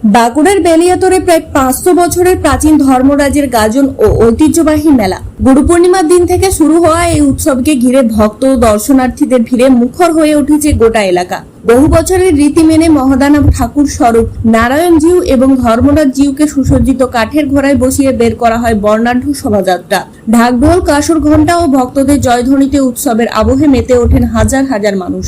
বাঁকুড়ার বেলিয়াতরে প্রায় 500 বছরের প্রাচীন ধর্মরাজের গাজন ও ঐতিহ্যবাহী মেলা। গুরু পূর্ণিমার দিন থেকে শুরু হওয়া এই উৎসবকে ঘিরে ভক্ত ও দর্শনার্থীদের ভিড়ে মুখর হয়ে উঠেছে গোটা এলাকা। বহু বছরের রীতি মেনে মহাদানা ঠাকুর স্বরূপ নারায়ণ জিউ এবং ধর্মরাজ জিউকে সুসজ্জিত কাঠের ঘোড়ায় বসিয়ে বের করা হয় বর্ণাঢ্য শোভাযাত্রা। ঢাকঢোল, কাসর ঘণ্টা ও ভক্তদের জয়ধ্বনিতে উৎসবের আবহে মেতে ওঠেন হাজার হাজার মানুষ।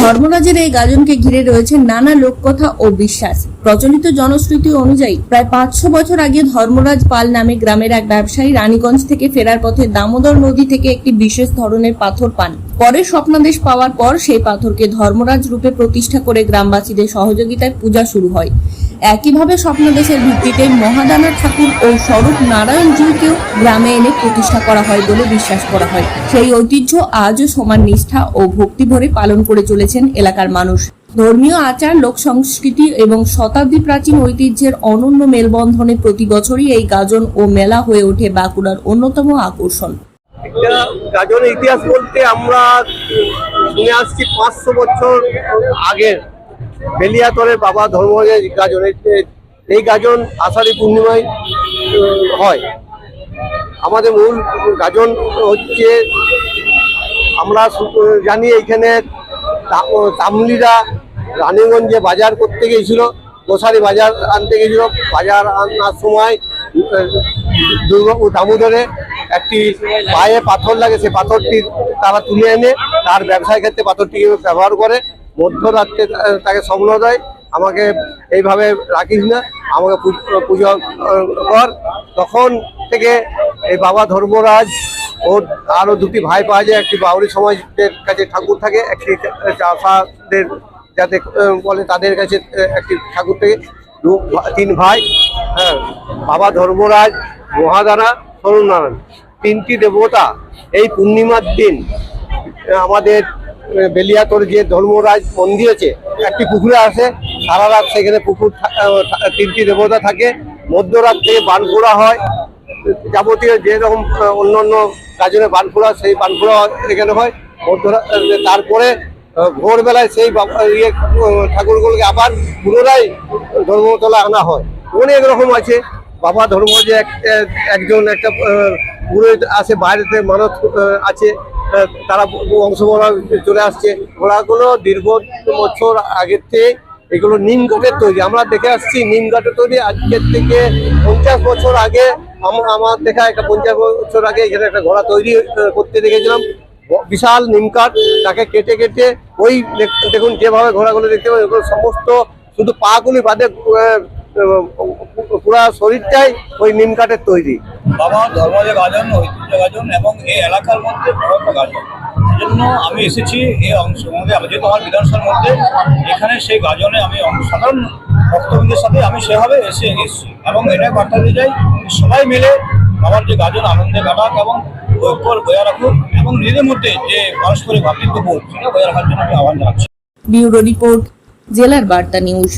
ধর্মরাজের এই গাজনকে ঘিরে রয়েছে নানা লোককথা ও বিশ্বাস। প্রচলিত জনশ্রুতি অনুযায়ী প্রায় 500 বছর আগে ধর্মরাজ পাল নামে গ্রামের এক ব্যবসায়ী রানীগঞ্জ থেকে ফেরার পথে দামোদর নদী থেকে একটি বিশেষ ধরনের পাথর পান। পরে স্বপ্নাদেশ পাওয়ার পর সেই পাথরকে ধর্মরাজ রূপে প্রতিষ্ঠা করে গ্রামবাসীদের সহযোগিতায় পূজা শুরু হয়। একইভাবে স্বপ্নাদেশের ভিত্তিতে মহাদানা ঠাকুর ও স্বরূপ নারায়ণ জিউকেও গ্রামে এনে প্রতিষ্ঠা করা হয় বলে বিশ্বাস করা হয়। সেই ঐতিহ্য আজও সমান নিষ্ঠা ও ভক্তি ভরে পালন করে চলেছেন এলাকার মানুষ। ধর্মীয় আচার, লোক সংস্কৃতি এবং শতাব্দী প্রাচীন ঐতিহ্যের অনন্য মেলবন্ধনে প্রতি বছরই এই গাজন ও মেলা হয়ে ওঠে বাঁকুড়ার অন্যতম আকর্ষণ। গাজনের ইতিহাস বলতে আমরা শুনে আসছি 500 বছর আগের বেলিয়াতরের বাবা ধর্মরাজের গাজন। এই গাজন আষাঢ়ী পূর্ণিমায় হয়। আমাদের মূল গাজন হচ্ছে, আমরা জানি এইখানে তামলিরা রানীগঞ্জে বাজার করতে গিয়েছিল, গোসারি বাজার আনতে গিয়েছিল। বাজার আনার সময় দামোদরে একটি পায়ে পাথর লাগে, সেই পাথরটি তারা তুলে এনে তার ব্যবসায় ক্ষেত্রে পাথরটিকে ব্যবহার করে। মধ্যরাত্রে তাকে স্বপ্ন দেয়, আমাকে এইভাবে রাখিস না, আমাকে পুজো কর। তখন থেকে এই বাবা ধর্মরাজ ও আরো দুটি ভাই পাওয়া যায়। একটি বাউরি সমাজের কাছে ঠাকুর থাকে, একটি চাষাদের যাতে বলে তাদের কাছে একটি ঠাকুর থাকে। 3 ভাই, হ্যাঁ, বাবা ধর্মরাজ, মহাদানা, সরুনারায়ণ, 3টি দেবতা এই পূর্ণিমার দিন আমাদের বেলিয়াতর যে ধর্মরাজ মন্দির আছে, একটি পুকুরে আসে। সারা রাত সেখানে পুকুর 3টি দেবতা থাকে। মধ্যরাত থেকে বান ফোড়া হয়, যাবতীয় যেরকম অন্যান্য গাজনে বান ফোড়া, সেই বান ফোড়া এখানে হয় মধ্যরাত। তারপরে ভোরবেলায় সেই ঠাকুরগুলোকে আবার পুনরায় ধর্মতলা আনা হয়। অনেক রকম আছে। বাবা ধর্মরাজে একজন একটা পুরোহিত আসে, বাইরেতে মানত আছে, তারা বংশবরা চলে আসছে। ঘোড়াগুলো দীর্ঘ বছর আগের থেকে এগুলো নিম কাঠের তৈরি। আমরা দেখে আসছি নিম কাঠের তৈরি। আজকের থেকে 50 বছর আগে আমার দেখা একটা 50 বছর আগে এখানে একটা ঘোড়া তৈরি করতে দেখেছিলাম। বিশাল নিম কাঠ, তাকে কেটে কেটে ওই দেখুন যেভাবে ঘোড়াগুলো দেখতে পাবেন, এগুলো সমস্ত শুধু পাগুলি বাদে পুরা শরীরটাই ওই নিম কাঠের তৈরি। বাবা ধর্মরাজের গাজন, ঐতিহ্য গাজন এবং এই এলাকার মধ্যে বড় গাজন। সেজন্য আমি এসেছি এই অংশ মধ্যে, যেহেতু আমার বিধানসভার মধ্যে এখানে সেই গাজনে আমি সাধারণ ভক্তবৃন্দের সাথে আমি সেভাবে এসেছি এবং এটাই বার্তা দিয়ে যাই, সবাই মিলে বাবার যে গাজন আনন্দে কাটাক এবং ঐক্য বজায় রাখুক এবং নিজেদের মধ্যে যে পারস্পরিক ভাতৃত্ববোধ সেটা বজায় রাখার জন্য আমি আহ্বান জানাচ্ছি। ব্যুরো রিপোর্ট, জেলার বার্তা নিউজ।